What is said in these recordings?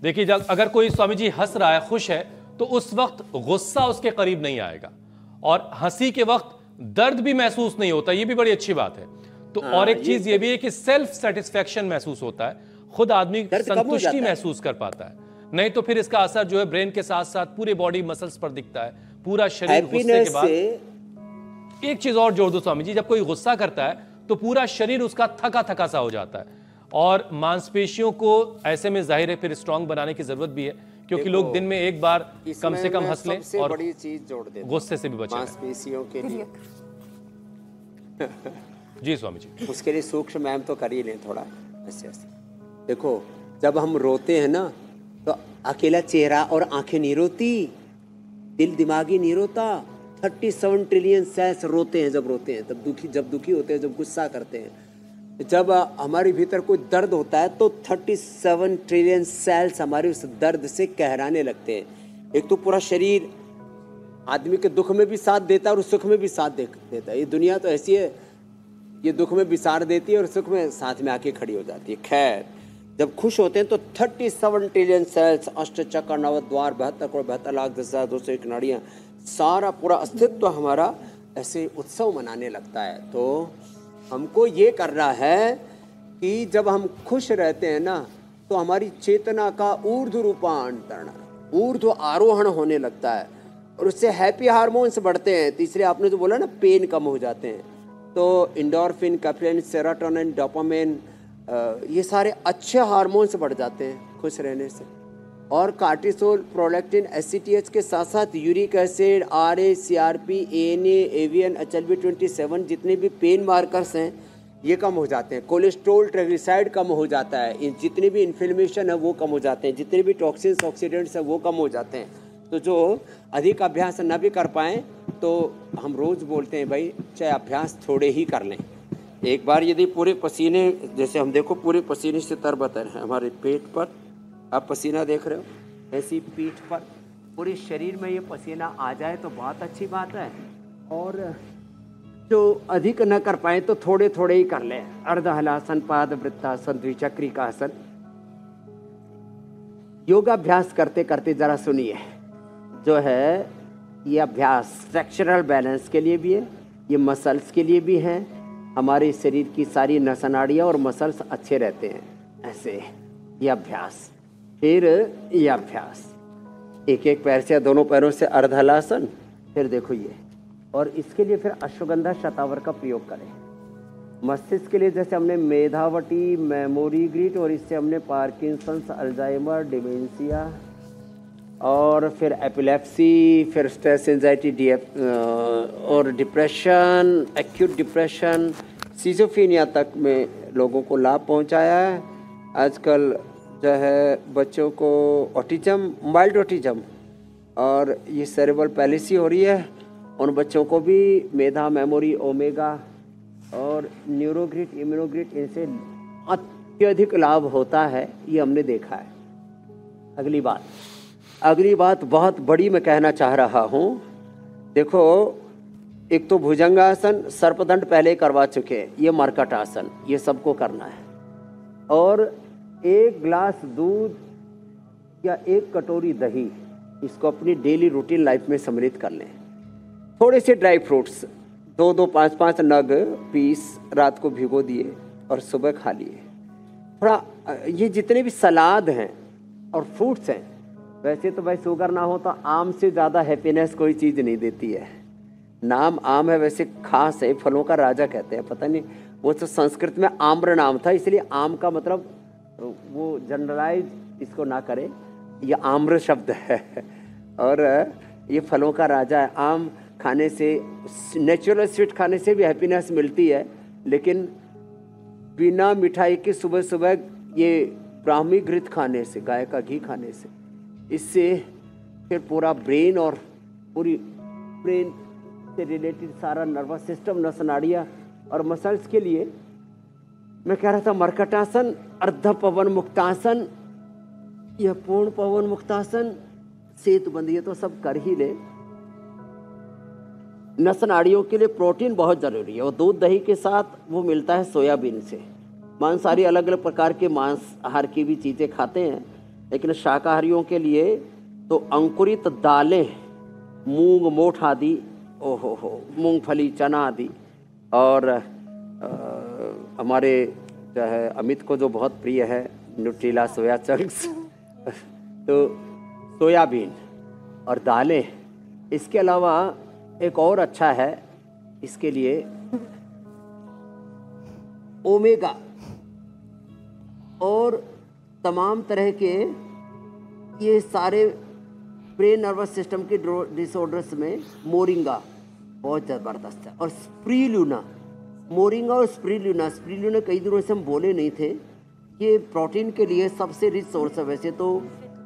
देखिए, जब अगर कोई स्वामी जी हंस रहा है, खुश है, तो उस वक्त गुस्सा उसके करीब नहीं आएगा, और हंसी के वक्त दर्द भी महसूस नहीं होता। ये भी बड़ी अच्छी बात है। तो और एक चीज ये भी है कि सेल्फ सेटिस्फेक्शन महसूस होता है, खुद आदमी संतुष्टि महसूस कर पाता है। नहीं तो फिर इसका असर जो है ब्रेन के साथ साथ पूरे बॉडी मसल्स पर दिखता है, पूरा शरीर गुस्से के बाद। एक चीज और जोड़ दो स्वामी जी, जब कोई गुस्सा करता है तो पूरा शरीर उसका थका थका सा हो जाता है, और मांसपेशियों को ऐसे में जाहिर है फिर स्ट्रांग बनाने की जरूरत भी है, क्योंकि लोग दिन में एक बार कम से कम हंस लें और बड़ी चीज जोड़ दें, गुस्से से भी बचें मांसपेशियों के लिए। जी स्वामी जी, उसके लिए सूक्ष्म व्यायाम तो कर ही लें थोड़ा ऐसे ऐसे। देखो, जब हम रोते हैं ना तो अकेला चेहरा और आंखें नहीं रोती, दिल दिमागी नहीं रोता। 37 ट्रिलियन सेल्स रोते हैं जब रोते हैं, तब जब दुखी होते हैं, जब गुस्सा करते हैं। जब हमारे भीतर कोई दर्द होता है तो 37 ट्रिलियन सेल्स हमारे उस दर्द से कहराने लगते हैं। एक तो पूरा शरीर आदमी के दुख में भी साथ देता है और सुख में भी साथ देता है। ये दुनिया तो ऐसी है, ये दुख में बिसार देती है और सुख में साथ में आके खड़ी हो जाती है। खैर, जब खुश होते हैं तो 37 ट्रिलियन सेल्स, अष्टचक्र, नवद्वार, 72 करोड़ 72 लाख 10,201 नाड़ियाँ, सारा पूरा अस्तित्व हमारा ऐसे उत्सव मनाने लगता है। तो हमको ये करना है कि जब हम खुश रहते हैं ना तो हमारी चेतना का ऊर्ध्व रूपांतरण, ऊर्ध्व आरोहण होने लगता है, और उससे हैप्पी हार्मोन्स बढ़ते हैं। तीसरे आपने जो बोला ना, पेन कम हो जाते हैं, तो इंडोर्फिन, कैफीन, सेरोटोनिन, डोपामिन, ये सारे अच्छे हार्मोन्स बढ़ जाते हैं खुश रहने से। और कार्टिसोल, प्रोलैक्टिन, एसीटीएच के साथ साथ uric acid, RA, CRP, ANA, AVN, HLB27, जितने भी पेन मार्कर्स हैं ये कम हो जाते हैं। कोलेस्ट्रोल, ट्राइग्लिसराइड कम हो जाता है, जितने भी इन्फ्लेमेशन है वो कम हो जाते हैं, जितने भी टॉक्सिन्स, ऑक्सीडेंट्स हैं वो कम हो जाते हैं। तो जो अधिक अभ्यास न भी कर पाएँ तो हम रोज़ बोलते हैं भाई चाहे अभ्यास थोड़े ही कर लें। एक बार यदि पूरे पसीने, जैसे हम देखो पूरे पसीने से तरबतर है हमारे पेट पर, आप पसीना देख रहे हो, ऐसी पीठ पर, पूरे शरीर में ये पसीना आ जाए तो बहुत अच्छी बात है। और जो अधिक न कर पाए तो थोड़े थोड़े ही कर लें। अर्धहलासन, पाद वृत्तासन, द्विचक्रिकासन। योगाभ्यास करते करते जरा सुनिए, जो है ये अभ्यास स्ट्रक्चरल बैलेंस के लिए भी है, ये मसल्स के लिए भी है। हमारे शरीर की सारी नस नाड़ियाँ और मसल्स अच्छे रहते हैं ऐसे। ये अभ्यास, फिर ये अभ्यास, एक एक पैर से, दोनों पैरों से अर्धहलासन, फिर देखो ये। और इसके लिए फिर अश्वगंधा शतावर का प्रयोग करें। मस्तिष्क के लिए जैसे हमने मेधावटी, मेमोरी ग्रिड, और इससे हमने पार्किंसंस, अल्जाइमर, डिमेंशिया, और फिर एपिलेप्सी, फिर स्ट्रेस, एंजाइटी और डिप्रेशन, एक्यूट डिप्रेशन, सिजोफ्रेनिया तक में लोगों को लाभ पहुंचाया है। आजकल जो है बच्चों को ऑटिज्म, माइल्ड ऑटिज्म और ये सेरेब्रल पैलिसी हो रही है, उन बच्चों को भी मेधा, मेमोरी, ओमेगा और न्यूरोग्रिड, इम्यूनोग्रिड, इनसे अत्यधिक लाभ होता है, ये हमने देखा है। अगली बात बहुत बड़ी मैं कहना चाह रहा हूँ। देखो, एक तो भुजंगासन, सर्पदंड पहले करवा चुके हैं, ये मरकट आसन, ये सबको करना है। और 1 गिलास दूध या 1 कटोरी दही, इसको अपनी डेली रूटीन लाइफ में सम्मिलित कर लें। थोड़े से ड्राई फ्रूट्स 2-2, 5-5 नग पीस रात को भिगो दिए और सुबह खा लिए। थोड़ा ये जितने भी सलाद हैं और फ्रूट्स हैं, वैसे तो भाई शुगर ना हो तो आम से ज़्यादा हैप्पीनेस कोई चीज़ नहीं देती है। नाम आम है, वैसे खास है, फलों का राजा कहते हैं। पता नहीं, वो तो संस्कृत में आम्र नाम था, इसलिए आम का मतलब वो जनरलाइज इसको ना करें, ये आम्र शब्द है। और ये फलों का राजा है। आम खाने से, नेचुरल स्वीट खाने से भी हैप्पीनेस मिलती है, लेकिन बिना मिठाई के सुबह सुबह ये ब्राह्मी घृत खाने से, गाय का घी खाने से, इससे फिर पूरा ब्रेन और पूरी ब्रेन से रिलेटेड सारा नर्वस सिस्टम, नस नाड़ियाँ और मसल्स के लिए मैं कह रहा था मरकटासन, अर्ध पवन मुक्तासन या पूर्ण पवन मुक्तासन, सेतुबंदी, तो सब कर ही ले। नस नाड़ियों के लिए प्रोटीन बहुत ज़रूरी है, और दूध दही के साथ वो मिलता है सोयाबीन से। मांसाहारी अलग अलग प्रकार के मांसाहार की भी चीज़ें खाते हैं, लेकिन शाकाहारियों के लिए तो अंकुरित दालें, मूंग, मोठ आदि, ओहो हो, मूंगफली, चना आदि, और हमारे जो है अमित को जो बहुत प्रिय है न्यूट्रीला सोया चंक्स तो सोयाबीन और दालें। इसके अलावा एक और अच्छा है इसके लिए ओमेगा और तमाम तरह के ये सारे ब्रेन नर्वस सिस्टम के डिसऑर्डर्स में मोरिंगा बहुत ज़बरदस्त है। और स्प्रीलूना, मोरिंगा और स्प्रीलूना कई दिनों से हम बोले नहीं थे। ये प्रोटीन के लिए सबसे रिच सोर्स है। वैसे तो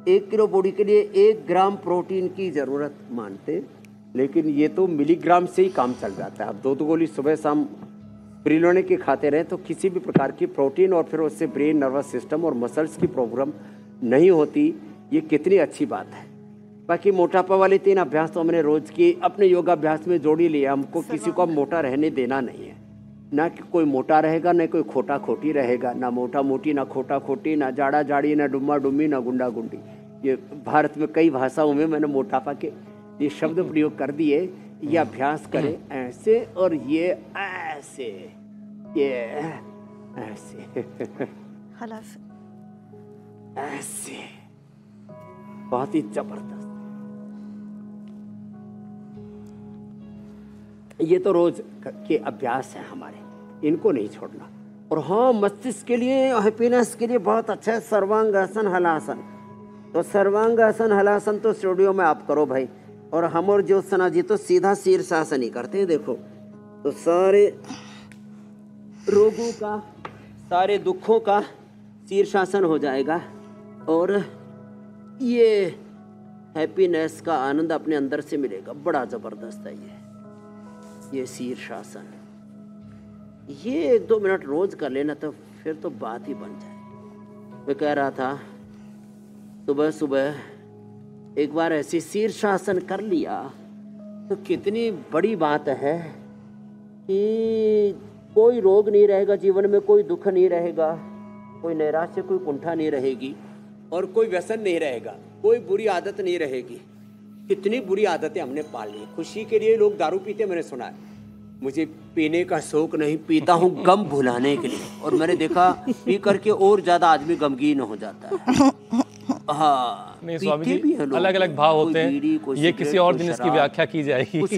1 किलो बॉडी के लिए 1 ग्राम प्रोटीन की ज़रूरत मानते, लेकिन ये तो मिलीग्राम से ही काम चल जाता है। अब 2 गोली सुबह शाम स्प्रीलूना के खाते रहें तो किसी भी प्रकार की प्रोटीन और फिर उससे ब्रेन नर्वस सिस्टम और मसल्स की प्रॉब्लम नहीं होती। ये कितनी अच्छी बात है। बाकी मोटापा वाले 3 अभ्यास तो हमने रोज की अपने योगाभ्यास में जोड़ ही लिया। हमको किसी को मोटा रहने देना नहीं है। ना कि कोई मोटा रहेगा, ना कोई खोटा खोटी रहेगा, ना मोटा मोटी, ना खोटा खोटी, ना जाड़ा जाड़ी, ना डुम्मा डुम्मी, ना गुंडा गुंडी। ये भारत में कई भाषाओं में मैंने मोटापा के ये शब्द प्रयोग कर दिए। ये अभ्यास करें ऐसे और ये ऐसे, ये ऐसे ऐसे, बहुत ही जबरदस्त। ये तो रोज के अभ्यास है हमारे, इनको नहीं छोड़ना। और हाँ, मस्तिष्क के लिए, हैप्पीनेस के लिए बहुत अच्छा है सर्वांगासन हलासन। तो सर्वांगासन हलासन तो स्टूडियो में आप करो भाई। और हम और ज्योत्सना जी तो सीधा शीर्षासन ही करते हैं। देखो तो सारे रोगों का, सारे दुखों का शीर्षासन हो जाएगा और ये हैप्पीनेस का आनंद अपने अंदर से मिलेगा। बड़ा जबरदस्त है ये शीर्षासन। ये 1-2 मिनट रोज कर लेना तो फिर तो बात ही बन जाए। मैं कह रहा था सुबह सुबह एक बार ऐसे शीर्षासन कर लिया तो कितनी बड़ी बात है कि कोई रोग नहीं रहेगा जीवन में, कोई दुख नहीं रहेगा, कोई नैराश्य, कोई कुंठा नहीं रहेगी और कोई व्यसन नहीं रहेगा, कोई बुरी आदत नहीं रहेगी। कितनी बुरी आदतें हमने पाल ली। खुशी के लिए लोग दारू पीते, मैंने सुना है। मुझे पीने का शौक नहीं, पीता हूँ गम भुलाने के लिए। और मैंने देखा पी करके और ज्यादा आदमी गमगीन हो जाता है। हाँ, नहीं स्वामी जी, अलग अलग भाव होते हैं। ये किसी और दिन इसकी व्याख्या की जाएगी।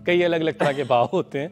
कई अलग अलग तरह के भाव होते हैं।